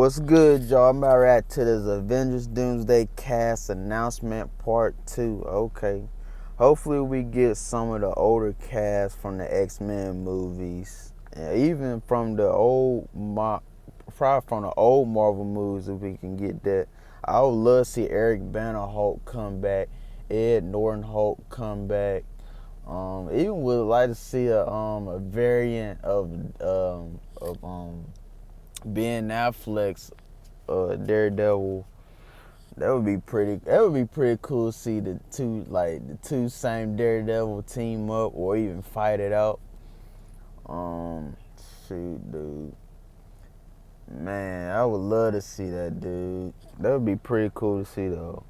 What's good, y'all? I'm about ready to this Avengers Doomsday Cast Announcement Part 2. Okay. Hopefully we get some of the older cast from the X-Men movies. Even from the probably from the old Marvel movies, if we can get that. I would love to see Eric Banner Hulk come back, Ed Norton Hulk come back. Even would like to see a variant of Ben Affleck's Daredevil. That would be pretty. That would be pretty cool to see the two same Daredevil team up or even fight it out. Shoot, dude. Man, I would love to see that, dude. That would be pretty cool to see, though.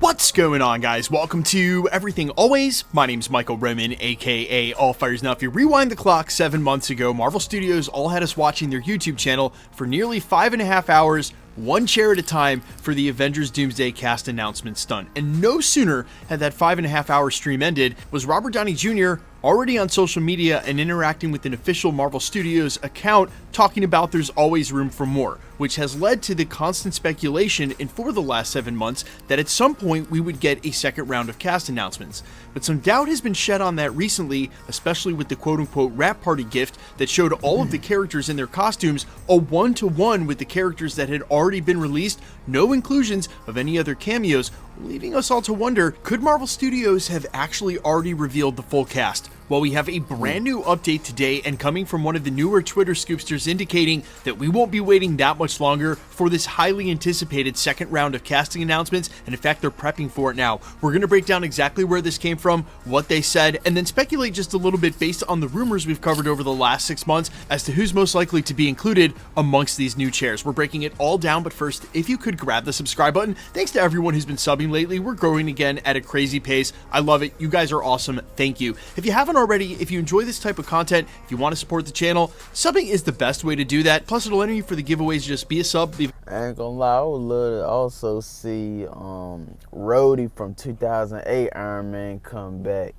What's going on, guys? Welcome to Everything Always. My name's Michael Roman, aka All Fires. Now, if you rewind the clock 7 months ago, Marvel Studios all had us watching their YouTube channel for nearly 5.5 hours, one chair at a time, for the Avengers Doomsday Cast announcement stunt. And no sooner had that 5.5 hour stream ended was Robert Downey Jr. already on social media and interacting with an official Marvel Studios account, talking about there's always room for more, which has led to the constant speculation and for the last 7 months that at some point we would get a second round of cast announcements. But some doubt has been shed on that recently, especially with the quote-unquote wrap party gift that showed all of the characters in their costumes a one-to-one with the characters that had already been released, no inclusions of any other cameos, leaving us all to wonder, could Marvel Studios have actually already revealed the full cast? Well, we have a brand new update today, and coming from one of the newer Twitter scoopsters indicating that we won't be waiting that much longer for this highly anticipated second round of casting announcements, and in fact they're prepping for it now. We're going to break down exactly where this came from, what they said, and then speculate just a little bit based on the rumors we've covered over the last 6 months as to who's most likely to be included amongst these new chairs. We're breaking it all down, but first, if you could grab the subscribe button. Thanks to everyone who's been subbing lately. We're growing again at a crazy pace. I love it. You guys are awesome. Thank you. If you haven't already, if you enjoy this type of content, if you want to support the channel, subbing is the best way to do that. Plus, it'll enter you for the giveaways. Just be a sub. I ain't gonna lie, I would love to also see Rhodey from 2008 Iron Man come back.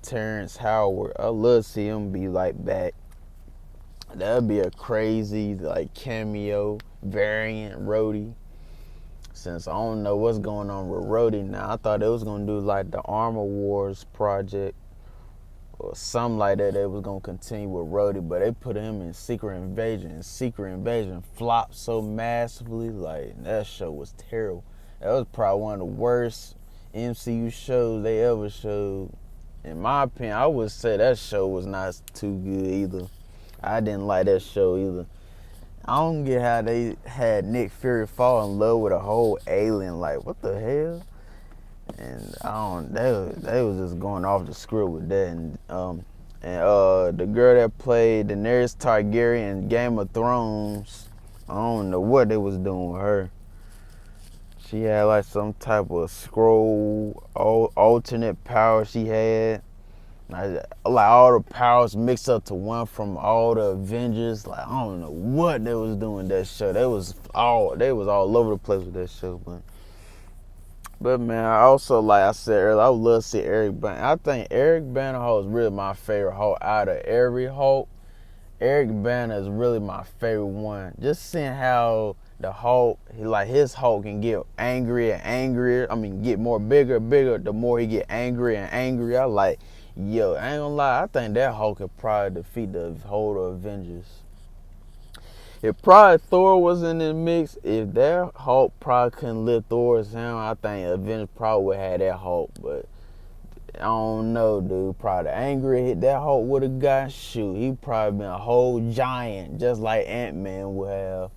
Terrence Howard. I'd love to see him be like back. That'd be a crazy like cameo variant Rhodey. Since I don't know what's going on with Rhodey now, I thought they was gonna do like the Armor Wars project or something like that. They was gonna continue with Rhodey, but they put him in Secret Invasion, and Secret Invasion flopped so massively. Like, that show was terrible. That was probably one of the worst MCU shows they ever showed. In my opinion, I would say that show was not too good either. I didn't like that show either. I don't get how they had Nick Fury fall in love with a whole alien. Like, what the hell? And they was just going off the script with that. And the girl that played Daenerys Targaryen in Game of Thrones, I don't know what they was doing with her. She had like some type of scroll alternate power she had. Like all the powers mixed up to one from all the Avengers. Like, I don't know what they was doing that show. They was all over the place with that show, but man, I also, like I said earlier, I would love to see Eric Banner. I think Eric Banner Hulk is really my favorite Hulk out of every Hulk. Eric Banner is really my favorite one. Just seeing how the Hulk, his Hulk can get angrier and angrier. I mean, get more bigger and bigger the more he get angrier and angrier. I like, yo, I ain't gonna lie, I think that Hulk could probably defeat the whole Avengers. If probably Thor was in the mix, if that Hulk probably couldn't lift Thor's hand, I think Avengers probably would have that Hulk. But I don't know, dude. Probably the angrier hit that Hulk would have got, shoot, he probably been a whole giant, just like Ant-Man would have,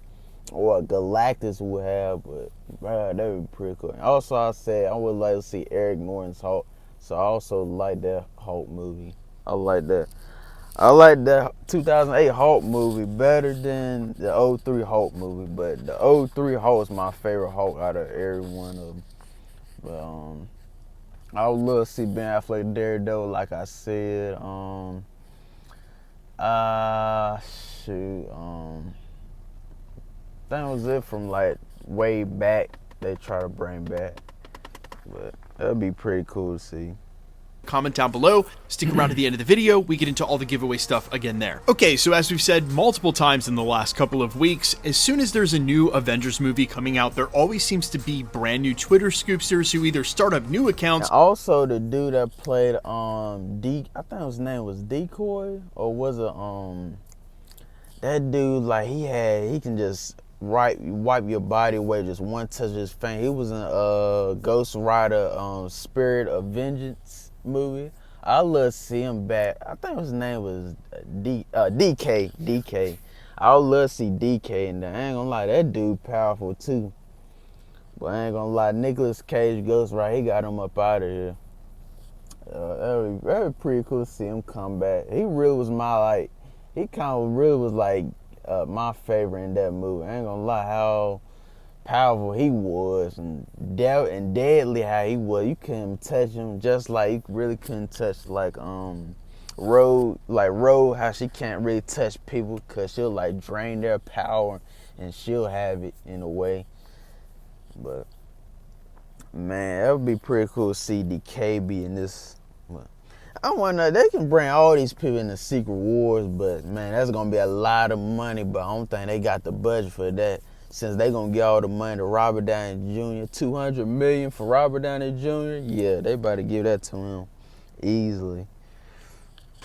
or Galactus would have. But bro, that would be pretty cool. And also, I said I would like to see Eric Norton's Hulk, so I also like that Hulk movie. I like that. I like the 2008 Hulk movie better than the 03 Hulk movie, but the 03 Hulk is my favorite Hulk out of every one of them. But I would love to see Ben Affleck Daredevil, like I said. Shoot. That was it from like way back. They try to bring back, but that'd be pretty cool to see. comment down below. Stick around to the end of the video. We get into all the giveaway stuff again there. Okay, so as we've said multiple times in the last couple of weeks, as soon as there's a new Avengers movie coming out, there always seems to be brand new Twitter scoopsters who either start up new accounts. And also, the dude that played I think his name was Decoy, or was it that dude, like he can just wipe your body away just one touch of his finger. He was in Ghost Rider Spirit of Vengeance movie. I love to see him back. I think his name was DK. I would love to see DK, and I ain't gonna lie, that dude powerful too. But I ain't gonna lie, Nicolas Cage Ghost Rider, he got him up out of here. That was pretty cool to see him come back. He really was my my favorite in that movie. I ain't gonna lie, how powerful he was and deadly how he was. You couldn't touch him, just like you really couldn't touch Rogue, how she can't really touch people because she'll like drain their power and she'll have it in a way. But man, that would be pretty cool to see DK be in this. I wonder, they can bring all these people in the Secret Wars, but man, that's gonna be a lot of money. But I don't think they got the budget for that, since they gonna get all the money to Robert Downey Jr. $200 million for Robert Downey Jr. Yeah, they better give that to him easily.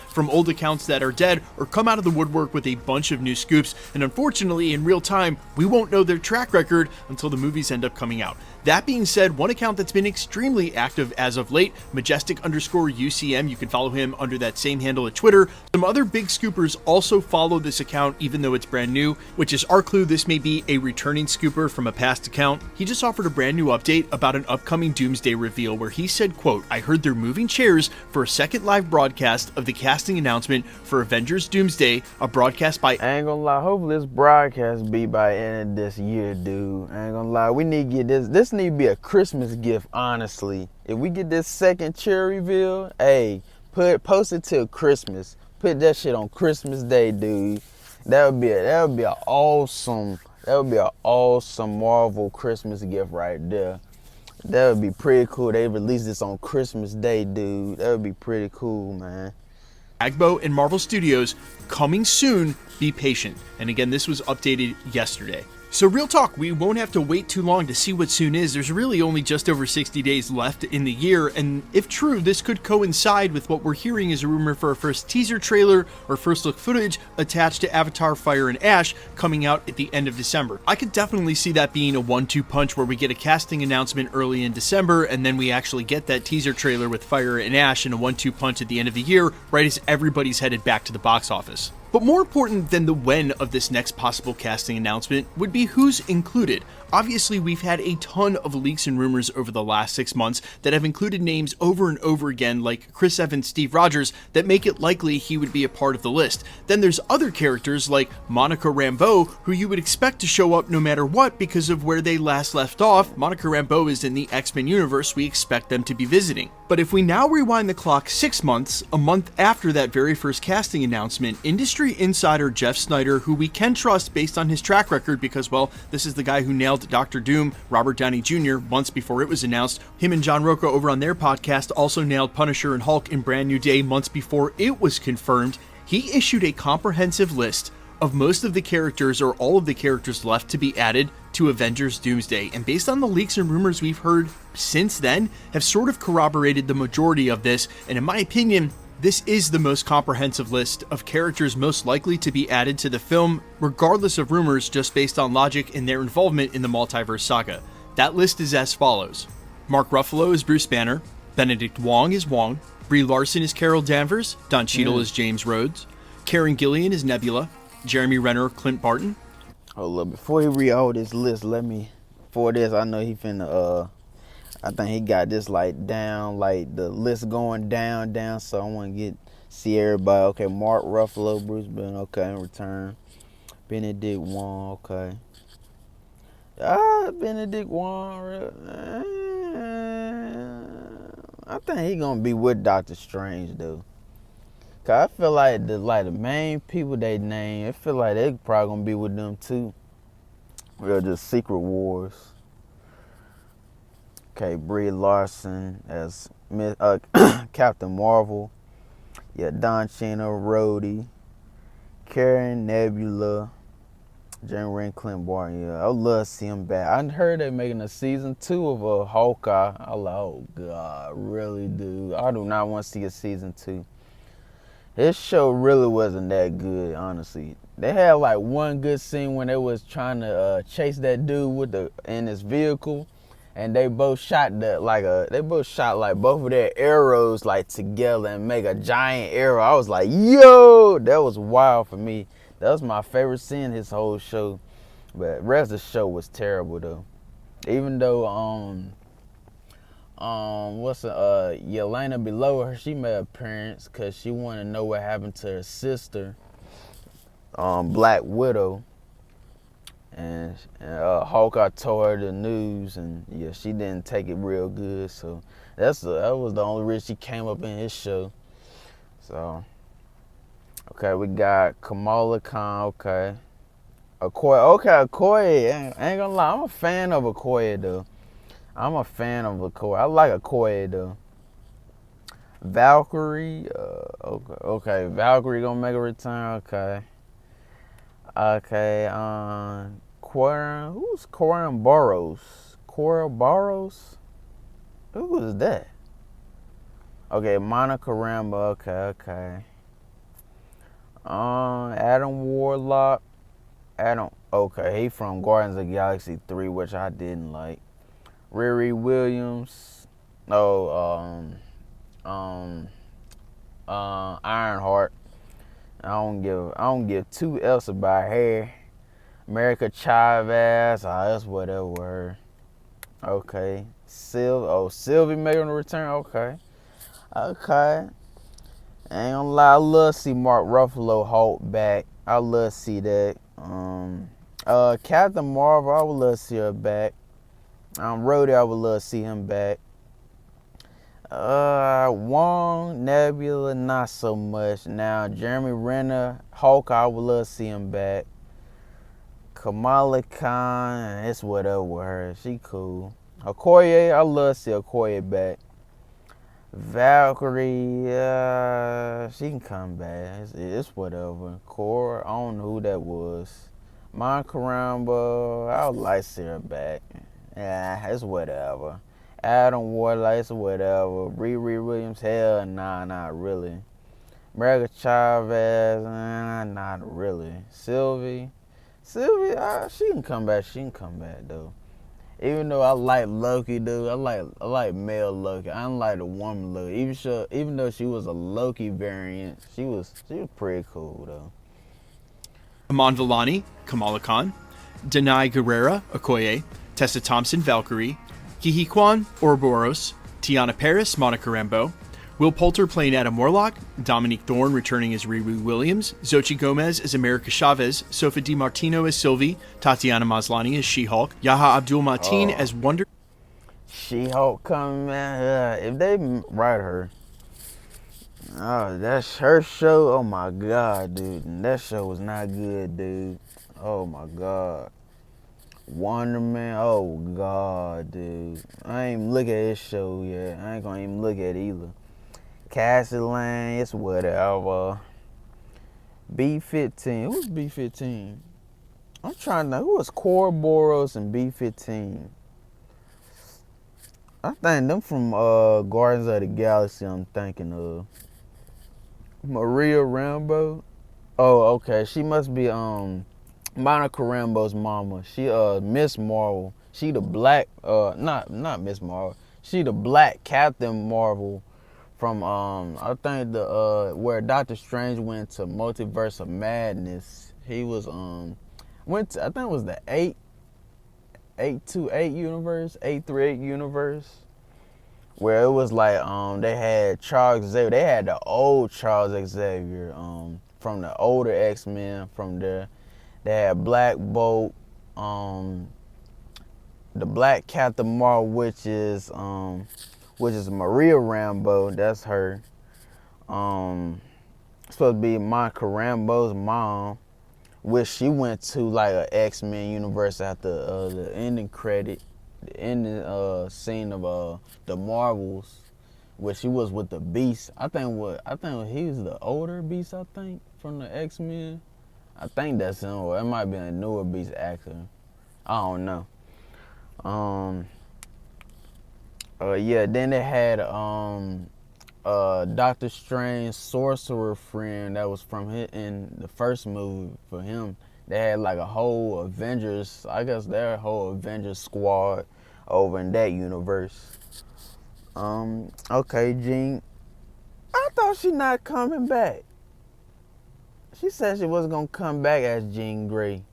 From old accounts that are dead or come out of the woodwork with a bunch of new scoops, and unfortunately in real time we won't know their track record until the movies end up coming out. That being said, one account that's been extremely active as of late, Majestic_UCM, you can follow him under that same handle at Twitter. Some other big scoopers also follow this account even though it's brand new, which is our clue this may be a returning scooper from a past account. He just offered a brand new update about an upcoming Doomsday reveal where he said, quote, "I heard they're moving chairs for a second live broadcast of the casting announcement for Avengers Doomsday, a broadcast by..." I ain't gonna lie, hopefully this broadcast be by the end of this year, dude. I ain't gonna lie, we need to get this need to be a Christmas gift, honestly. If we get this second chair reveal, hey, post it till Christmas. Put that shit on Christmas Day, dude. That would be an awesome Marvel Christmas gift right there. That would be pretty cool. They release this on Christmas Day, dude. That would be pretty cool, man. Agbo and Marvel Studios coming soon. Be patient. And again, this was updated yesterday. So real talk, we won't have to wait too long to see what soon is. There's really only just over 60 days left in the year, and if true, this could coincide with what we're hearing is a rumor for a first teaser trailer or first look footage attached to Avatar Fire and Ash coming out at the end of December. I could definitely see that being a 1-2 punch where we get a casting announcement early in December and then we actually get that teaser trailer with Fire and Ash in a 1-2 punch at the end of the year, right as everybody's headed back to the box office. But more important than the when of this next possible casting announcement would be who's included. Obviously, we've had a ton of leaks and rumors over the last 6 months that have included names over and over again, like Chris Evans, Steve Rogers, that make it likely he would be a part of the list. Then there's other characters like Monica Rambeau, who you would expect to show up no matter what because of where they last left off. Monica Rambeau is in the X-Men universe, we expect them to be visiting. But if we now rewind the clock 6 months, a month after that very first casting announcement, industry insider Jeff Snyder, who we can trust based on his track record because, well, this is the guy who nailed Dr. Doom, Robert Downey Jr., months before it was announced. Him and John Rocco over on their podcast also nailed Punisher and Hulk in Brand New Day months before it was confirmed. He issued a comprehensive list of most of the characters or all of the characters left to be added to Avengers Doomsday, and based on the leaks and rumors we've heard since then, have sort of corroborated the majority of this, and in my opinion, this is the most comprehensive list of characters most likely to be added to the film, regardless of rumors, just based on logic and their involvement in the multiverse saga. That list is as follows. Mark Ruffalo is Bruce Banner, Benedict Wong is Wong, Brie Larson is Carol Danvers, Don Cheadle is James Rhodes, Karen Gillian is Nebula, Jeremy Renner, Clint Barton. Hold up, before he read all this list, before this, I know he finna, I think he got this like down, like the list going down, so I want to see everybody. Okay, Mark Ruffalo, Bruce Banner, okay, in return. Benedict Wong, okay. Benedict Wong, I think he gonna be with Doctor Strange though. Cause I feel like the main people they name, I feel like they probably gonna be with them too. Or just Secret Wars. Okay, Brie Larson as Captain Marvel. Yeah, Don Chino, Rhodey, Karen, Nebula, Jeremy Clint Barton. Yeah, I would love to see him back. I heard they're making a season 2 of Hawkeye. I like, oh God, I really do. I do not want to see a season 2. This show really wasn't that good, honestly. They had like one good scene when they was trying to chase that dude in his vehicle, and they both shot like both of their arrows like together and make a giant arrow. I was like, yo, that was wild for me. That was my favorite scene in his whole show. But the rest of the show was terrible though. Even though Yelena below her, she made an appearance because she wanted to know what happened to her sister, Black Widow, and Hawkeye told her the news, and yeah, she didn't take it real good. So that was the only reason she came up in his show. So okay, we got Kamala Khan. Okay, Okoye. Okay, Okoye. Ain't gonna lie, I'm a fan of Okoye though. I like Okoye though. Valkyrie. Okay. Valkyrie gonna make a return. Okay. Who's Corin Burrows? Cora Burrows? Who was that? Okay, Monica Rambeau. Okay. Adam Warlock. Okay, he from Guardians of the Galaxy 3, which I didn't like. Riri Williams. Ironheart. I don't give two F's about her. America Chavez. That's whatever. Okay. Sylvie making a return. Okay. I ain't gonna lie, I love to see Mark Ruffalo Hulk back. I love to see that. Captain Marvel, I would love to see her back. Rhodey, I would love to see him back. Wong, Nebula, not so much. Now, Jeremy Renner, Hulk, I would love to see him back. Kamala Khan, it's whatever with her. She cool. Okoye, I love to see Okoye back. Valkyrie, she can come back. It's whatever. Cora, I don't know who that was. Monica Rambeau, I would like to see her back. Yeah, it's whatever. Adam Warlock, it's whatever. Riri Williams, hell nah, not really. America Chavez, not really. Sylvie, she can come back. She can come back though. Even though I like Loki, dude, I like male Loki. I don't like the woman Loki. Even though she was a Loki variant, she was pretty cool though. Iman Vellani, Kamala Khan, Denai Guerrera, Okoye, Tessa Thompson, Valkyrie, Kihi Kwan, Ouroboros, Tiana Paris, Monica Rambeau, Will Poulter playing Adam Warlock, Dominique Thorne returning as Riri Williams, Xochitl Gomez as America Chavez, Sophie DiMartino as Sylvie, Tatiana Maslany as She-Hulk, Yaha Abdul-Mateen as Wonder. She-Hulk coming, man. If they write her, that's her show. Oh my God, dude. And that show was not good, dude. Oh my God. Wonder Man, oh God, dude. I ain't even look at this show yet. I ain't gonna even look at it either. Cassie Lang, it's whatever. B-15, who's B-15? I'm trying to know, who was Ouroboros and B-15? I think them from Guardians of the Galaxy I'm thinking of. Maria Rambeau? Oh, okay, she must be, Monica Rambeau's mama. She Miss Marvel. She the black not Miss Marvel. She the black Captain Marvel from I think the where Doctor Strange went to Multiverse of Madness. He was went to, I think it was the 828 universe, 838 universe. Where it was like they had Charles Xavier. They had the old Charles Xavier from the older X-Men from there. They had Black Bolt, the Black Captain Marvel, which is Maria Rambeau. That's her. Supposed to be Monica Rambeau's mom, which she went to like an X-Men universe after the ending credit, the ending scene of the Marvels. Which she was with the Beast. I think he was the older Beast. I think from the X-Men. I think that's him, or it might be a newer Beast actor. I don't know. Yeah. Then they had Doctor Strange sorcerer friend that was from his, in the first movie for him. They had like a whole Avengers, I guess their whole Avengers squad over in that universe. Okay, Jean. I thought she not coming back. She said she wasn't gonna come back as Jean Grey.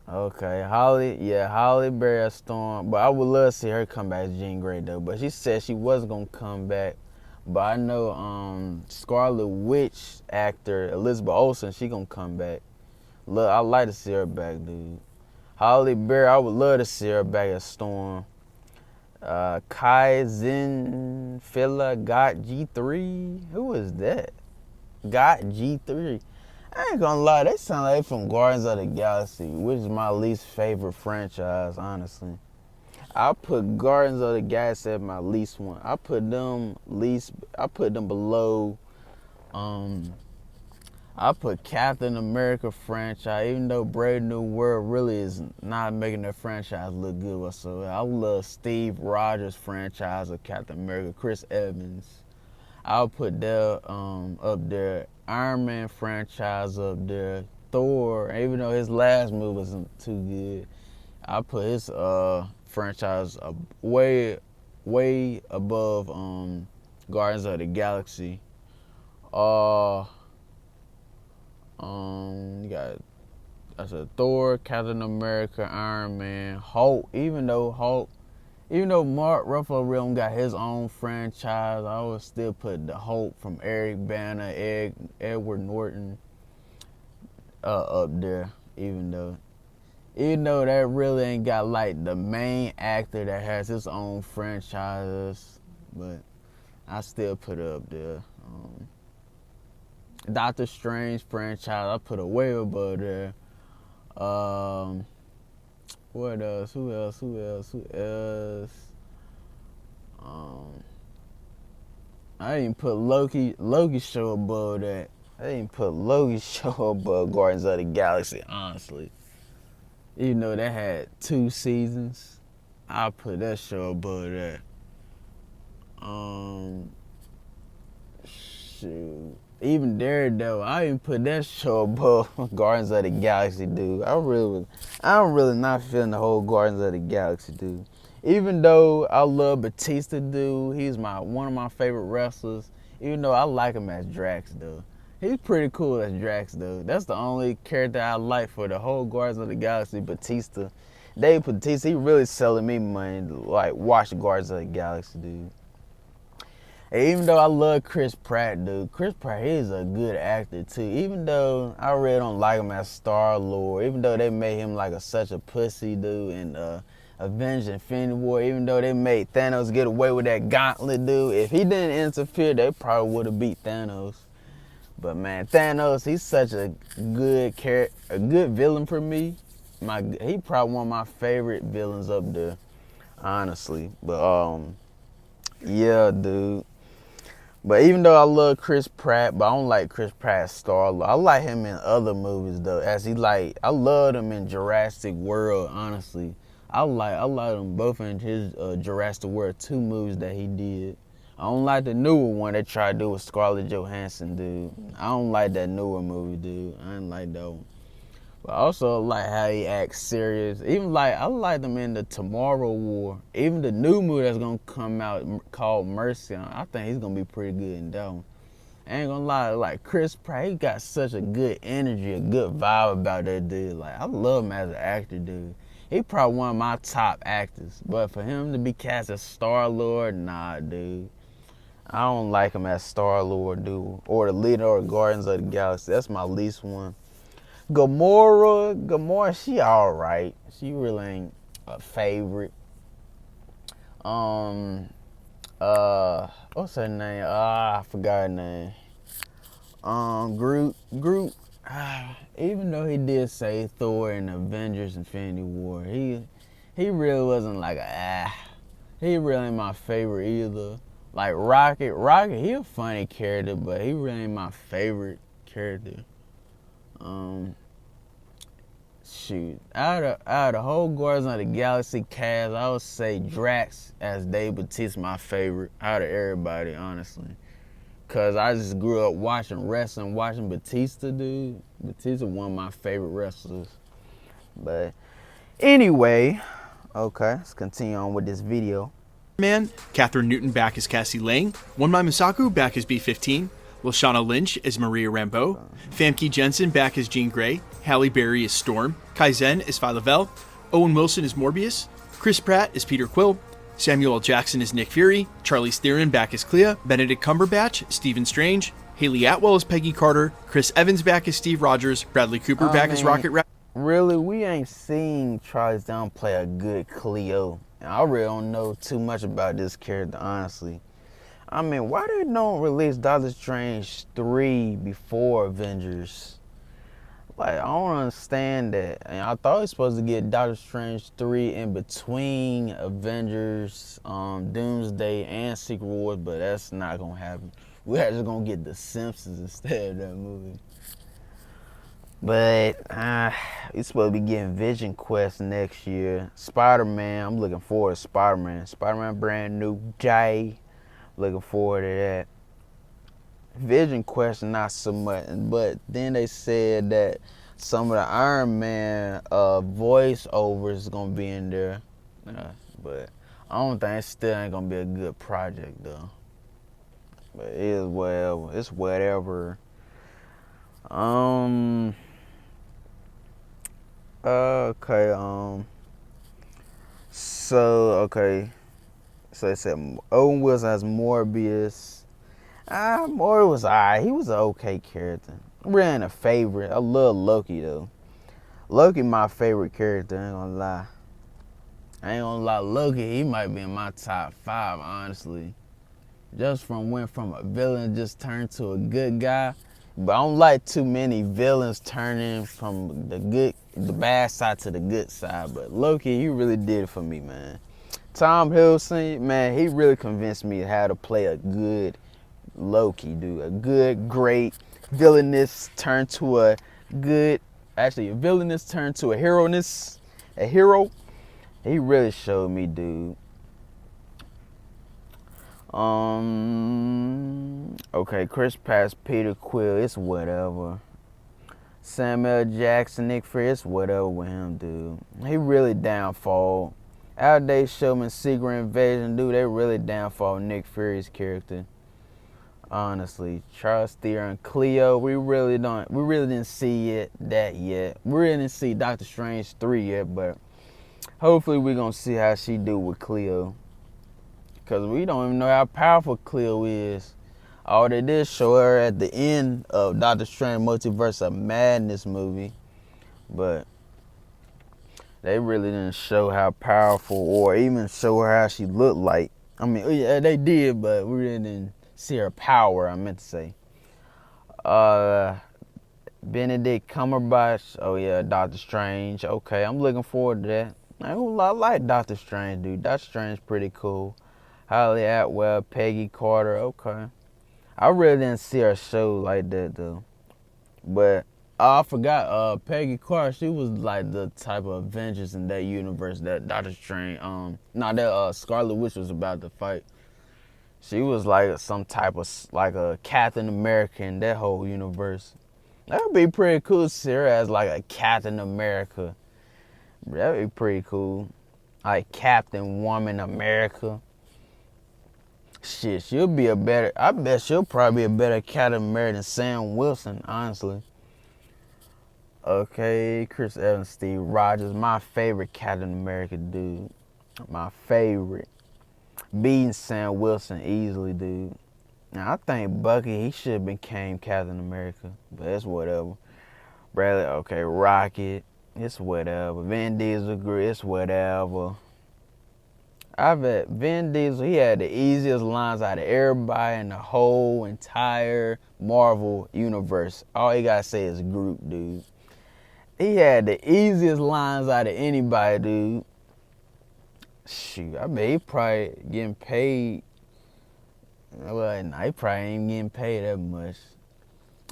Okay, Holly Berry Storm, but I would love to see her come back as Jean Grey though. But she said she wasn't gonna come back. But I know Scarlet Witch actor Elizabeth Olsen, she gonna come back. Look, I like to see her back, dude. Holly Berry, I would love to see her back as Storm. Kai Zinfila Got G3. Who is that? Got G3. I ain't gonna lie, they sound like they from Guardians of the Galaxy, which is my least favorite franchise, honestly. I put Guardians of the Galaxy as my least one. I put them below I put Captain America franchise, even though Brave New World really is not making their franchise look good whatsoever. I love Steve Rogers franchise of Captain America, Chris Evans. I'll put that up there. Iron Man franchise up there. Thor, even though his last movie wasn't too good, I put his franchise way above Guardians of the Galaxy. You got, I said Thor, Captain America, Iron Man, Hulk. Even though Mark Ruffalo really got his own franchise, I would still put the Hulk from Eric Bana, Edward Norton up there. Even though that really ain't got like the main actor that has his own franchises, but I still put it up there. Doctor Strange franchise, I put it way above there. What else? Who else? I didn't put Loki show above that. I didn't put Loki show above Guardians of the Galaxy, honestly. Even though that had 2 seasons, I put that show above that. Shoot. Even Daredevil, I didn't put that show above Guardians of the Galaxy, dude. I'm really not feeling the whole Guardians of the Galaxy, dude. Even though I love Batista, dude, he's one of my favorite wrestlers. Even though I like him as Drax, though. He's pretty cool as Drax, though. That's the only character I like for the whole Guardians of the Galaxy, Batista. Dave Batista, he really selling me money to like watch Guardians of the Galaxy, dude. And even though I love Chris Pratt, dude, Chris Pratt, he's a good actor too. Even though I really don't like him as Star-Lord, even though they made him like such a pussy, dude, in Avengers Infinity War, even though they made Thanos get away with that gauntlet, dude, if he didn't interfere, they probably would have beat Thanos. But man, Thanos, he's such a good villain for me. He probably one of my favorite villains up there, honestly. But yeah, dude. But even though I love Chris Pratt, but I don't like Chris Pratt's Star-Lord. I like him in other movies though. I loved him in Jurassic World, honestly. I like them both in his Jurassic World 2 movies that he did. I don't like the newer one they tried to do with Scarlett Johansson, dude. I don't like that newer movie, dude. I didn't like that one. But I also like how he acts serious. Even like I like them in the Tomorrow War. Even the new movie that's gonna come out called Mercy, I think he's gonna be pretty good in that one. I ain't gonna lie, like Chris Pratt, he got such a good energy, a good vibe about that dude. Like I love him as an actor, dude. He probably one of my top actors. But for him to be cast as Star-Lord, nah, dude. I don't like him as Star-Lord, dude. Or the leader of Guardians of the Galaxy. That's my least one. Gamora, she alright. She really ain't a favorite. What's her name? I forgot her name. Groot. Even though he did say Thor in Avengers Infinity War, he really wasn't like he really ain't my favorite either. Like Rocket, he a funny character, but he really ain't my favorite character. Shoot, out of the whole Guardians of the Galaxy cast, I would say Drax as Dave Bautista's my favorite out of everybody, honestly. Cause I just grew up watching wrestling, watching Batista, dude. Batista one of my favorite wrestlers. But anyway, okay, let's continue on with this video. Man, Catherine Newton back as Cassie Lang, Wonmai Masaku back as B-15, Lashana Lynch as Maria Rambeau, Famke Jensen back as Jean Grey, Halle Berry as Storm, Kai Zen as Phyla-Vell, Owen Wilson as Morbius, Chris Pratt as Peter Quill, Samuel L. Jackson as Nick Fury, Charlize Theron back as Clea, Benedict Cumberbatch, Stephen Strange, Haley Atwell as Peggy Carter, Chris Evans back as Steve Rogers, Bradley Cooper back as Rocket Raccoon. Really, we ain't seen Charlize Theron play a good Cleo. And I really don't know too much about this character, honestly. I mean, why they don't release Doctor Strange 3 before Avengers? Like, I don't understand that. And I thought we were supposed to get Doctor Strange 3 in between Avengers, Doomsday, and Secret Wars, but that's not gonna happen. We're actually gonna get The Simpsons instead of that movie. But we're supposed to be getting Vision Quest next year. Spider-Man, I'm looking forward to Spider-Man. Spider-Man brand new day. Looking forward to that. Vision Quest, not so much. But then they said that some of the Iron Man voiceovers is gonna be in there. But I don't think it still ain't gonna be a good project though. But it is whatever. It's whatever. Okay, so it said Owen Wilson has Morbius. Morbius was alright. He was an okay character. Really a favorite. I love Loki though. Loki my favorite character, I ain't gonna lie. Loki, he might be in my top 5, honestly. Just went from a villain just turned to a good guy. But I don't like too many villains turning from the bad side to the good side. But Loki, he really did it for me, man. Tom Hiddleston, man, he really convinced me how to play a good Loki, dude. A good, great villainous turned to a villainous turned to a hero. He really showed me, dude. Okay, Chris Pratt's Peter Quill, it's whatever. Samuel Jackson, Nick Fury, it's whatever with him, dude. He really downfall. Outday Showman, Secret Invasion, dude, they really downfall Nick Fury's character. Honestly, Charlize Theron, Cleo, we really didn't see that yet. We really didn't see Doctor Strange 3 yet, but hopefully we're gonna see how she do with Cleo. Because we don't even know how powerful Cleo is. All they did show her at the end of Doctor Strange Multiverse of Madness movie. But they really didn't show how powerful or even show her how she looked like. I mean, yeah, they did, but we really didn't see her power, I meant to say. Benedict Cumberbatch, oh yeah, Doctor Strange. Okay, I'm looking forward to that. I like Doctor Strange, dude. Doctor Strange pretty cool. Halle Atwell, Peggy Carter, okay. I really didn't see her show like that though. But I forgot, Peggy Carter, she was like the type of Avengers in that universe that Doctor Strange, Scarlet Witch was about to fight. She was like some type of, like a Captain America in that whole universe. That would be pretty cool to see her as like a Captain America. That would be pretty cool. Like Captain Woman America. Shit, I bet she'll probably be a better Captain America than Sam Wilson, honestly. Okay, Chris Evans, Steve Rogers, my favorite Captain America dude. My favorite. Beating Sam Wilson easily, dude. Now, I think Bucky, he should have became Captain America, but it's whatever. Bradley, okay, Rocket, it's whatever. Vin Diesel, it's whatever. I bet Vin Diesel, he had the easiest lines out of everybody in the whole entire Marvel universe. All he gotta say is Groot, dude. He had the easiest lines out of anybody, dude. Shoot, I bet he probably getting paid Well, nah, he probably ain't getting paid that much.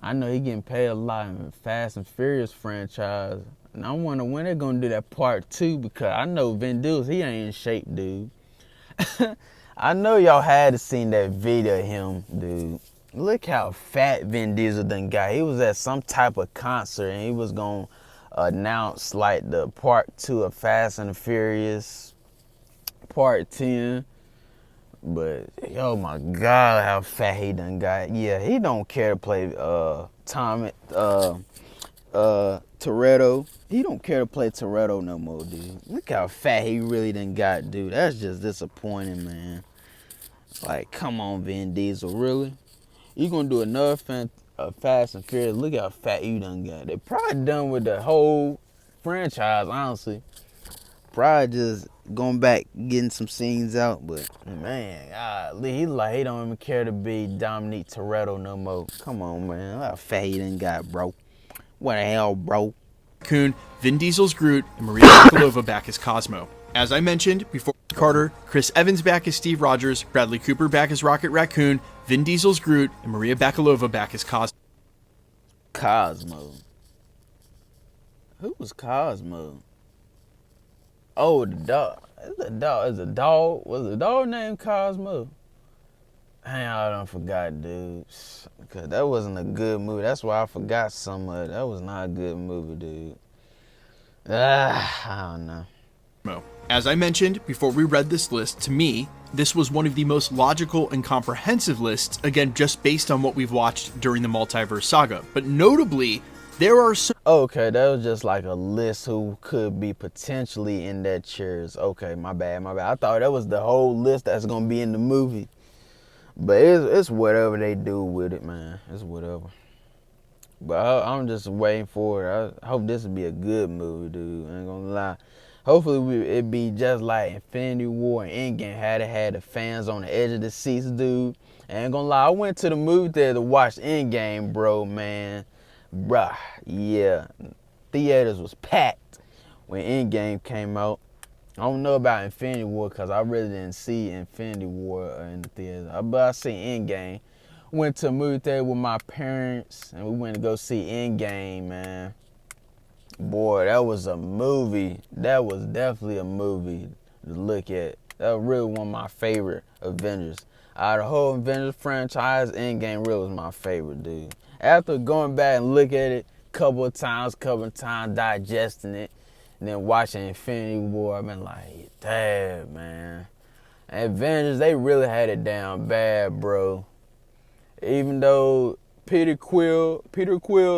I know he getting paid a lot in the Fast and Furious franchise. And I wonder when they're gonna do that part 2 because I know Vin Diesel, he ain't in shape, dude. I know y'all had to seen that video of him, dude. Look how fat Vin Diesel done got. He was at some type of concert and he was gonna announce like the part 2 of Fast and the Furious, part 10. But oh my God, how fat he done got. Yeah, he don't care to play Toretto. He don't care to play Toretto no more, dude. Look how fat he really done got, dude. That's just disappointing, man. Like, come on, Vin Diesel, really? You gonna do another Fast and Furious? Look how fat you done got. They probably done with the whole franchise, honestly. Probably just going back, getting some scenes out, but man, he don't even care to be Dominique Toretto no more. Come on, man. How fat he done got, bro. What the hell, bro? Raccoon, Vin Diesel's Groot, and Maria Bakalova back as Cosmo. As I mentioned before, Carter, Chris Evans back as Steve Rogers, Bradley Cooper back as Rocket Raccoon, Vin Diesel's Groot, and Maria Bakalova back as Cosmo. Cosmo. Who was Cosmo? Oh, the dog. Was the dog named Cosmo? I don't forgot, dude. Because that wasn't a good movie. That's why I forgot some of it. That was not a good movie, dude. I don't know. As I mentioned before we read this list, to me, this was one of the most logical and comprehensive lists, again, just based on what we've watched during the multiverse saga. But notably, there are some... Okay, that was just like a list who could be potentially in that chairs. Okay, my bad. I thought that was the whole list that's going to be in the movie. But it's whatever they do with it, man. It's whatever. But I'm just waiting for it. I hope this will be a good movie, dude. I ain't gonna lie. Hopefully it be just like Infinity War and Endgame had the fans on the edge of the seats, dude. I ain't gonna lie. I went to the movie theater to watch Endgame, bro, man. Bruh, yeah. Theaters was packed when Endgame came out. I don't know about Infinity War because I really didn't see Infinity War in the theater. But I seen Endgame. Went to a movie theater with my parents and we went to go see Endgame, man. Boy, that was a movie. That was definitely a movie to look at. That was really one of my favorite Avengers. Out of the whole Avengers franchise, Endgame really was my favorite, dude. After going back and look at it a couple of times, digesting it, and then watching Infinity War, I've been like, damn, man. Avengers, they really had it down bad, bro. Even though Peter Quill,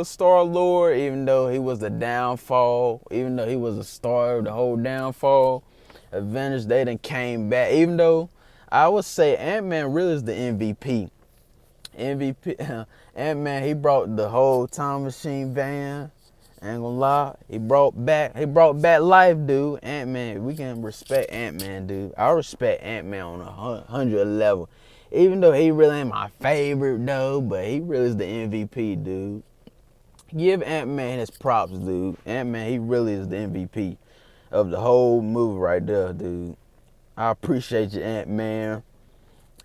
Star-Lord, even though he was the downfall, even though he was the star of the whole downfall, Avengers, they done came back. Even though I would say Ant-Man really is the MVP. Ant-Man, he brought the whole time machine van. Ain't gonna lie, he brought back life, dude. Ant-Man, we can respect Ant-Man, dude. I respect Ant-Man on 100 level. Even though he really ain't my favorite, though, but he really is the MVP, dude. Give Ant-Man his props, dude. Ant-Man, he really is the MVP of the whole movie right there, dude. I appreciate you, Ant-Man.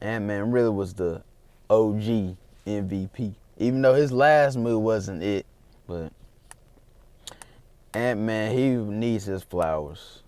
Ant-Man really was the OG MVP. Even though his last movie wasn't it, but Ant-Man, he needs his flowers.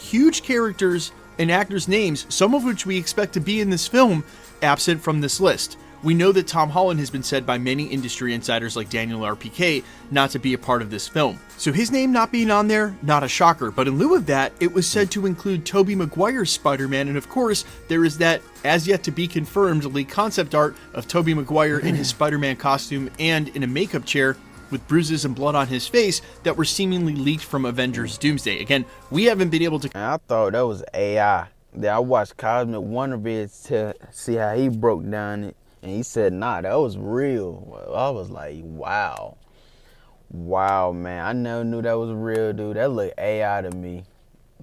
Huge characters and actors' names, some of which we expect to be in this film, absent from this list. We know that Tom Holland has been said by many industry insiders like Daniel RPK not to be a part of this film. So his name not being on there, not a shocker. But in lieu of that, it was said to include Tobey Maguire's Spider-Man, and of course, there is that as yet to be confirmed leaked concept art of Tobey Maguire in his Spider-Man costume and in a makeup chair with bruises and blood on his face that were seemingly leaked from Avengers Doomsday. Again, we haven't been able to... And I thought that was AI. Then I watched Cosmic Wonder vids to see how he broke down it. And he said, nah, that was real. I was like, wow. Wow, man. I never knew that was real, dude. That looked AI to me.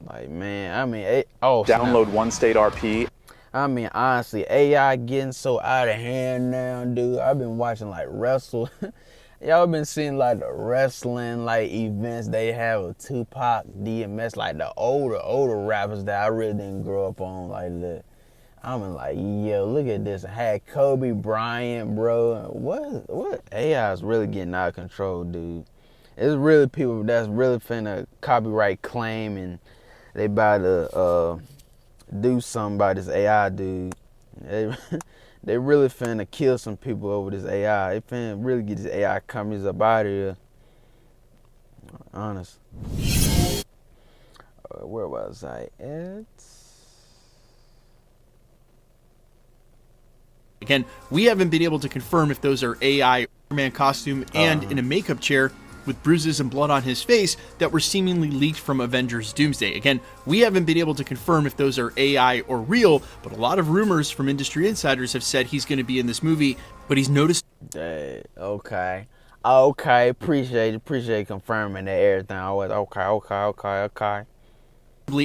Like, man, I mean, download One State RP. I mean, honestly, AI getting so out of hand now, dude. I've been watching, like, wrestle. Y'all been seeing, like, the wrestling, like, events they have with Tupac, DMS, like, the older rappers that I really didn't grow up on like that. I'm like, yo, look at this. I had Kobe Bryant, bro. What? AI is really getting out of control, dude. It's really people that's really finna copyright claim and they about to do something about this AI, dude. They, they really finna kill some people over this AI. They finna really get these AI companies up out of here. Honest. Where was I at? Again, we haven't been able to confirm if those are AI Man costume and in a makeup chair with bruises and blood on his face that were seemingly leaked from Avengers Doomsday. Again, we haven't been able to confirm if those are AI or real, but a lot of rumors from industry insiders have said he's going to be in this movie, but he's noticed. Okay. Appreciate confirming that everything. I was okay.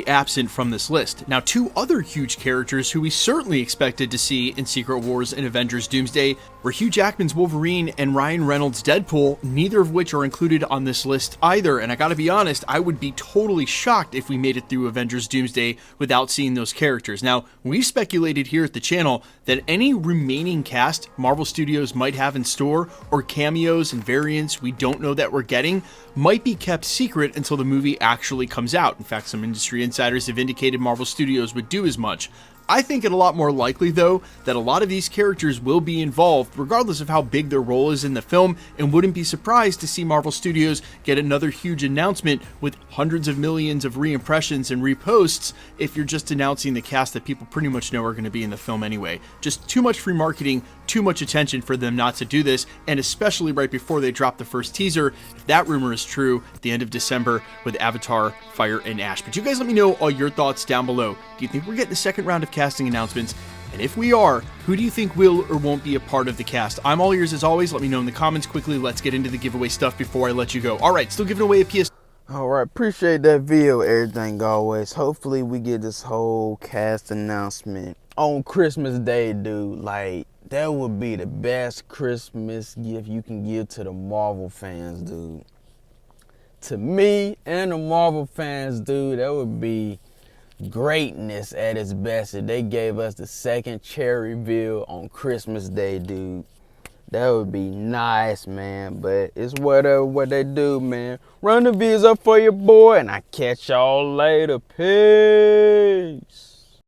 Absent from this list. Now, two other huge characters who we certainly expected to see in Secret Wars and Avengers Doomsday were Hugh Jackman's Wolverine and Ryan Reynolds' Deadpool, neither of which are included on this list either. And I gotta be honest, I would be totally shocked if we made it through Avengers Doomsday without seeing those characters. Now, we speculated here at the channel that any remaining cast Marvel Studios might have in store, or cameos and variants we don't know that we're getting, might be kept secret until the movie actually comes out. In fact, some industry insiders have indicated Marvel Studios would do as much. I think it a lot more likely, though, that a lot of these characters will be involved, regardless of how big their role is in the film, and wouldn't be surprised to see Marvel Studios get another huge announcement with hundreds of millions of re-impressions and reposts if you're just announcing the cast that people pretty much know are going to be in the film anyway. Just too much free marketing, too much attention for them not to do this, and especially right before they drop the first teaser, if that rumor is true, at the end of December with Avatar, Fire and Ash. But you guys let me know all your thoughts down below. Do you think we're getting a second round of casting announcements? And if we are, who do you think will or won't be a part of the cast? I'm all ears as always. Let me know in the comments quickly. Let's get into the giveaway stuff before I let you go. All right, still giving away a PS. Alright, appreciate that video, everything always. Hopefully we get this whole cast announcement on Christmas Day, dude. Like, that would be the best Christmas gift you can give to the Marvel fans, dude. To me and the Marvel fans, dude, that would be greatness at its best if they gave us the second cherry reveal on Christmas Day, dude. That would be nice, man. But it's whatever what they do, man. Run the views up for your boy, and I catch y'all later. Peace.